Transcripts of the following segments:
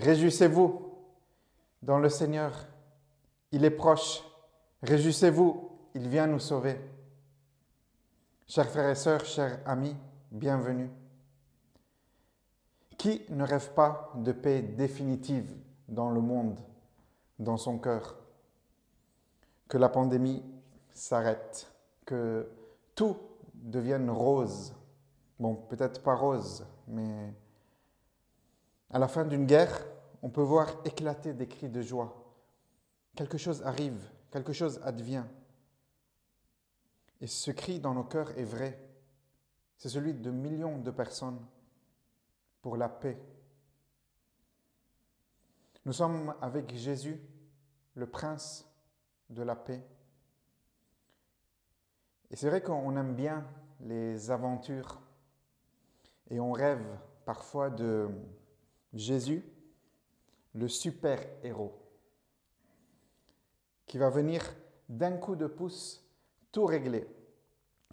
Réjouissez-vous dans le Seigneur, il est proche. Réjouissez-vous, il vient nous sauver. Chers frères et sœurs, chers amis, bienvenue. Qui ne rêve pas de paix définitive dans le monde, dans son cœur? Que la pandémie s'arrête, que tout devienne rose. Bon, peut-être pas rose, mais à la fin d'une guerre, on peut voir éclater des cris de joie. Quelque chose arrive, quelque chose advient. Et ce cri dans nos cœurs est vrai. C'est celui de millions de personnes pour la paix. Nous sommes avec Jésus, le prince de la paix. Et c'est vrai qu'on aime bien les aventures et on rêve parfois de Jésus, le super-héros, qui va venir d'un coup de pouce tout régler.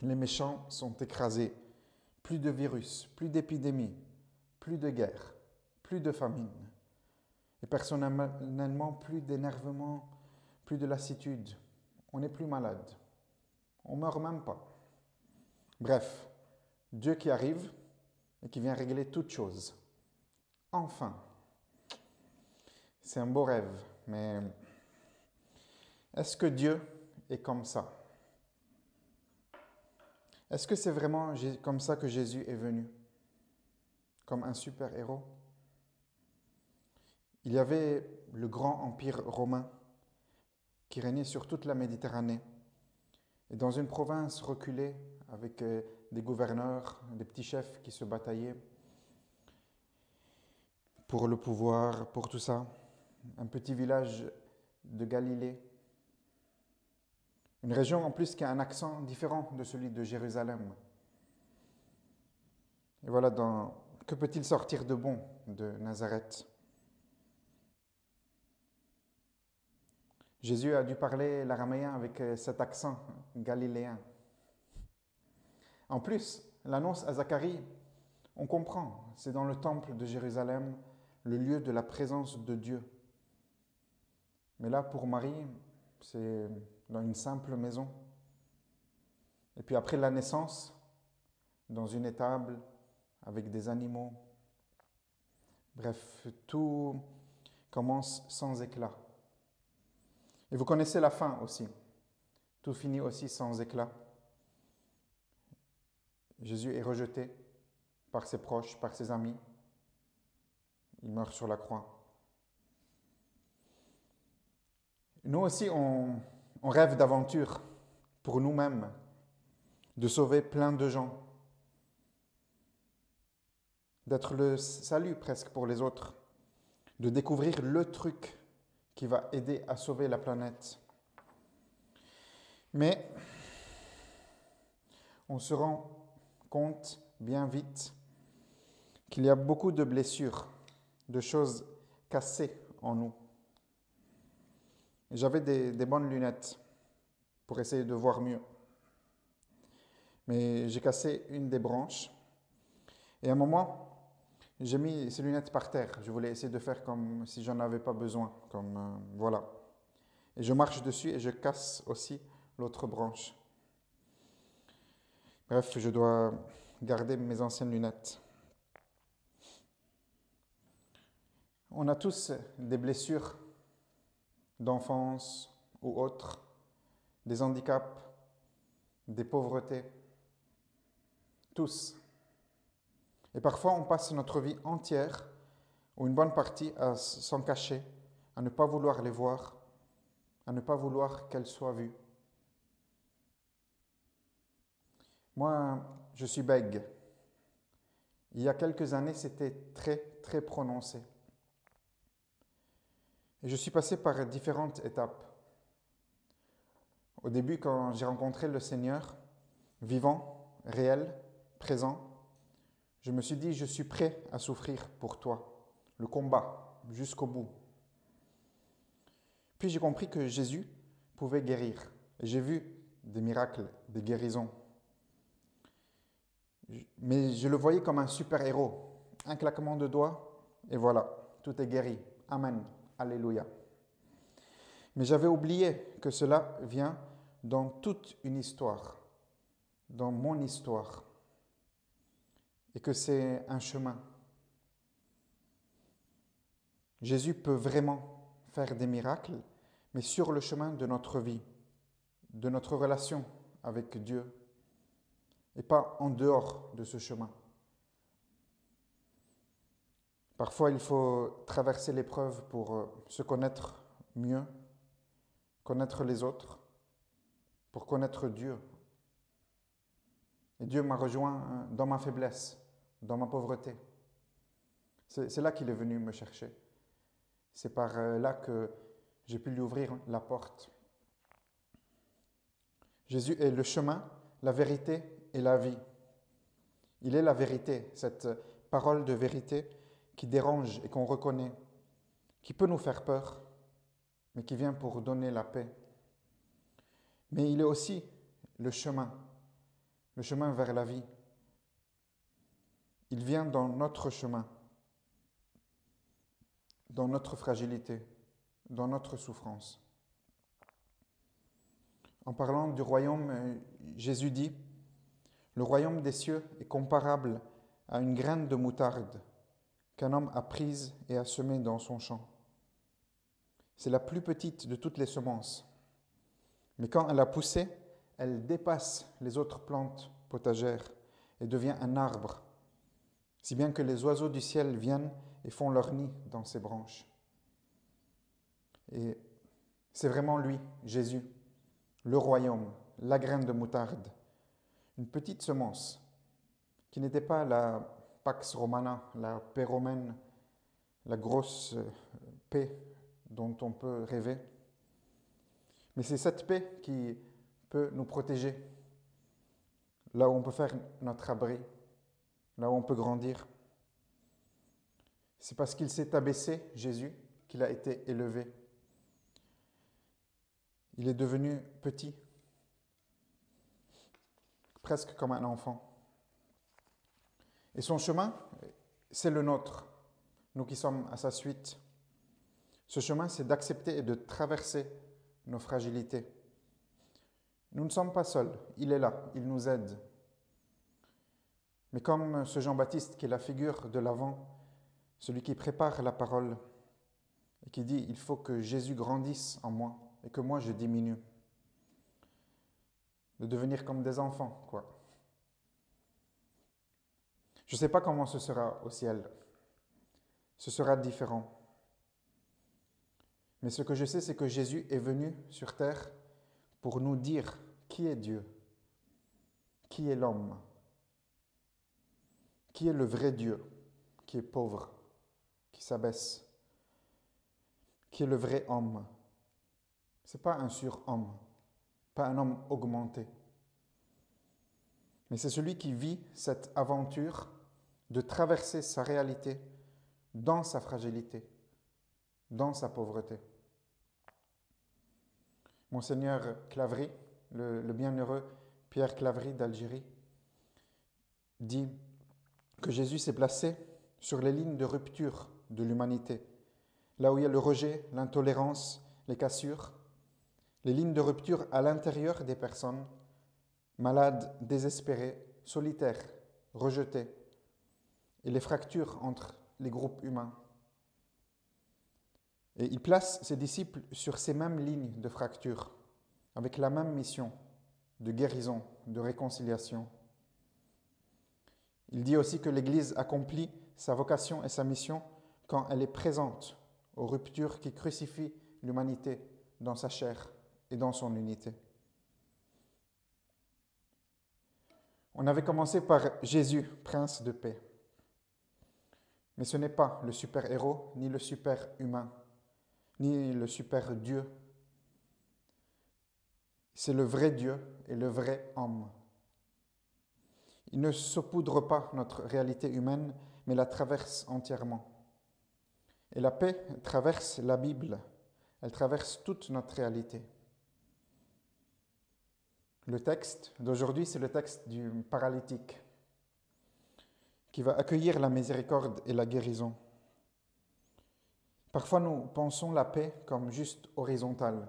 Les méchants sont écrasés. Plus de virus, plus d'épidémies, plus de guerre, plus de famine. Et personnellement, plus d'énervement, plus de lassitude. On n'est plus malade. On ne meurt même pas. Bref, Dieu qui arrive et qui vient régler toutes choses. Enfin, c'est un beau rêve, mais est-ce que Dieu est comme ça? Est-ce que c'est vraiment comme ça que Jésus est venu? Comme un super-héros? Il y avait le grand empire romain qui régnait sur toute la Méditerranée. Et dans une province reculée, avec des gouverneurs, des petits chefs qui se bataillaient pour le pouvoir, pour tout ça, un petit village de Galilée, une région en plus qui a un accent différent de celui de Jérusalem. Et voilà, que peut-il sortir de bon de Nazareth? Jésus a dû parler l'araméen avec cet accent galiléen. En plus, l'annonce à Zacharie, on comprend, c'est dans le temple de Jérusalem, le lieu de la présence de Dieu. Mais là, pour Marie, c'est dans une simple maison. Et puis après la naissance, dans une étable, avec des animaux. Bref, tout commence sans éclat. Et vous connaissez la fin aussi. Tout finit aussi sans éclat. Jésus est rejeté par ses proches, par ses amis. Il meurt sur la croix. Nous aussi, on rêve d'aventure pour nous-mêmes, de sauver plein de gens, d'être le salut presque pour les autres, de découvrir le truc qui va aider à sauver la planète. Mais on se rend compte bien vite qu'il y a beaucoup de blessures, de choses cassées en nous. J'avais des bonnes lunettes pour essayer de voir mieux. Mais j'ai cassé une des branches. Et à un moment, j'ai mis ces lunettes par terre. Je voulais essayer de faire comme si j'en avais pas besoin. Voilà. Et je marche dessus et je casse aussi l'autre branche. Bref, je dois garder mes anciennes lunettes. On a tous des blessures d'enfance ou autres, des handicaps, des pauvretés. Tous. Et parfois, on passe notre vie entière, ou une bonne partie, à s'en cacher, à ne pas vouloir les voir, à ne pas vouloir qu'elles soient vues. Moi, je suis bègue. Il y a quelques années, c'était très, très prononcé. Et je suis passé par différentes étapes. Au début, quand j'ai rencontré le Seigneur, vivant, réel, présent, je me suis dit, je suis prêt à souffrir pour toi, le combat, jusqu'au bout. Puis j'ai compris que Jésus pouvait guérir. Et j'ai vu des miracles, des guérisons. Mais je le voyais comme un super-héros. Un claquement de doigts, et voilà, tout est guéri. Amen. Alléluia. Mais j'avais oublié que cela vient dans toute une histoire, dans mon histoire, et que c'est un chemin. Jésus peut vraiment faire des miracles, mais sur le chemin de notre vie, de notre relation avec Dieu, et pas en dehors de ce chemin. Parfois, il faut traverser l'épreuve pour se connaître mieux, connaître les autres, pour connaître Dieu. Et Dieu m'a rejoint dans ma faiblesse, dans ma pauvreté. C'est là qu'il est venu me chercher. C'est par là que j'ai pu lui ouvrir la porte. Jésus est le chemin, la vérité et la vie. Il est la vérité, cette parole de vérité qui dérange et qu'on reconnaît, qui peut nous faire peur, mais qui vient pour donner la paix. Mais il est aussi le chemin vers la vie. Il vient dans notre chemin, dans notre fragilité, dans notre souffrance. En parlant du royaume, Jésus dit, « Le royaume des cieux est comparable à une graine de moutarde qu'un homme a prise et a semée dans son champ. C'est la plus petite de toutes les semences. Mais quand elle a poussé, elle dépasse les autres plantes potagères et devient un arbre, si bien que les oiseaux du ciel viennent et font leur nid dans ses branches. » Et c'est vraiment lui, Jésus, le royaume, la graine de moutarde, une petite semence qui n'était pas la Pax Romana, la paix romaine, la grosse paix dont on peut rêver. Mais c'est cette paix qui peut nous protéger, là où on peut faire notre abri, là où on peut grandir. C'est parce qu'il s'est abaissé, Jésus, qu'il a été élevé. Il est devenu petit, presque comme un enfant. Et son chemin, c'est le nôtre, nous qui sommes à sa suite. Ce chemin, c'est d'accepter et de traverser nos fragilités. Nous ne sommes pas seuls, il est là, il nous aide. Mais comme ce Jean-Baptiste qui est la figure de l'avant, celui qui prépare la parole et qui dit « Il faut que Jésus grandisse en moi et que moi je diminue ». De devenir comme des enfants, quoi. Je ne sais pas comment ce sera au ciel. Ce sera différent. Mais ce que je sais, c'est que Jésus est venu sur terre pour nous dire qui est Dieu, qui est l'homme, qui est le vrai Dieu, qui est pauvre, qui s'abaisse, qui est le vrai homme. Ce n'est pas un surhomme, pas un homme augmenté. Mais c'est celui qui vit cette aventure de traverser sa réalité dans sa fragilité, dans sa pauvreté. Monseigneur Claverie, le bienheureux Pierre Claverie d'Algérie, dit que Jésus s'est placé sur les lignes de rupture de l'humanité, là où il y a le rejet, l'intolérance, les cassures, les lignes de rupture à l'intérieur des personnes, malades, désespérées, solitaires, rejetées, et les fractures entre les groupes humains. Et il place ses disciples sur ces mêmes lignes de fracture, avec la même mission de guérison, de réconciliation. Il dit aussi que l'Église accomplit sa vocation et sa mission quand elle est présente aux ruptures qui crucifient l'humanité dans sa chair et dans son unité. On avait commencé par Jésus, prince de paix. Mais ce n'est pas le super-héros, ni le super-humain, ni le super-Dieu. C'est le vrai Dieu et le vrai homme. Il ne saupoudre pas notre réalité humaine, mais la traverse entièrement. Et la paix traverse la Bible, elle traverse toute notre réalité. Le texte d'aujourd'hui, c'est le texte du paralytique, qui va accueillir la miséricorde et la guérison. Parfois, nous pensons la paix comme juste horizontale,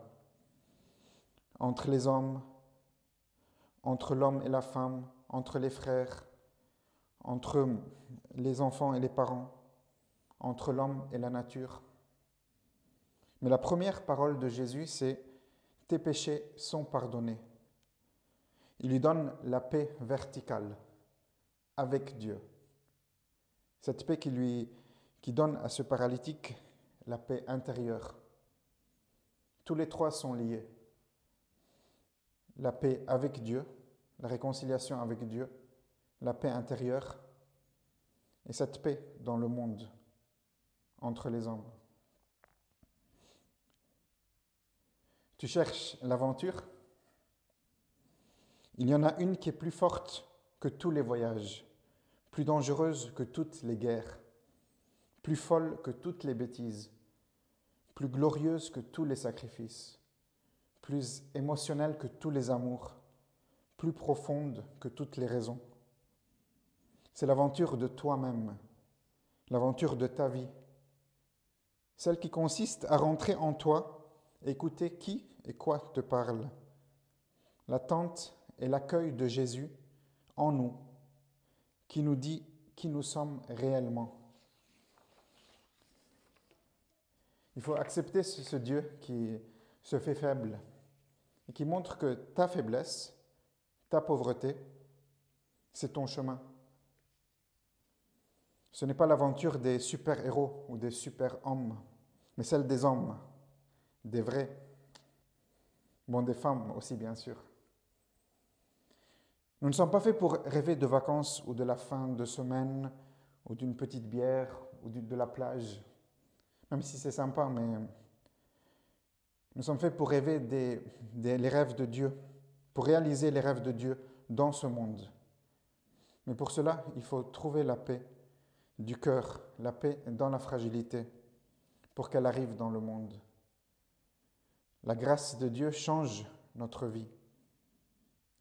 entre les hommes, entre l'homme et la femme, entre les frères, entre les enfants et les parents, entre l'homme et la nature. Mais la première parole de Jésus, c'est « Tes péchés sont pardonnés ». Il lui donne la paix verticale avec Dieu. Cette paix qui donne à ce paralytique la paix intérieure. Tous les trois sont liés. La paix avec Dieu, la réconciliation avec Dieu, la paix intérieure et cette paix dans le monde, entre les hommes. Tu cherches l'aventure? Il y en a une qui est plus forte que tous les voyages, plus dangereuse que toutes les guerres, plus folle que toutes les bêtises, plus glorieuse que tous les sacrifices, plus émotionnelle que tous les amours, plus profonde que toutes les raisons. C'est l'aventure de toi-même, l'aventure de ta vie, celle qui consiste à rentrer en toi, écouter qui et quoi te parle, l'attente et l'accueil de Jésus en nous, qui nous dit qui nous sommes réellement. Il faut accepter ce Dieu qui se fait faible et qui montre que ta faiblesse, ta pauvreté, c'est ton chemin. Ce n'est pas l'aventure des super-héros ou des super-hommes, mais celle des hommes, des vrais, bon, des femmes aussi bien sûr. Nous ne sommes pas faits pour rêver de vacances ou de la fin de semaine ou d'une petite bière ou de la plage, même si c'est sympa, mais nous sommes faits pour rêver les rêves de Dieu, pour réaliser les rêves de Dieu dans ce monde. Mais pour cela, il faut trouver la paix du cœur, la paix dans la fragilité, pour qu'elle arrive dans le monde. La grâce de Dieu change notre vie.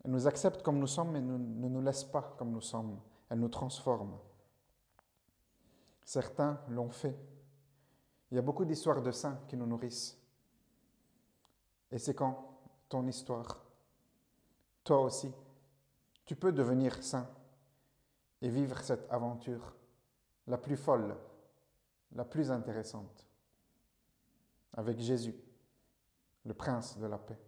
Elle nous accepte comme nous sommes, mais ne nous laisse pas comme nous sommes. Elle nous transforme. Certains l'ont fait. Il y a beaucoup d'histoires de saints qui nous nourrissent. Et c'est quand ton histoire, toi aussi, tu peux devenir saint et vivre cette aventure la plus folle, la plus intéressante, avec Jésus, le prince de la paix.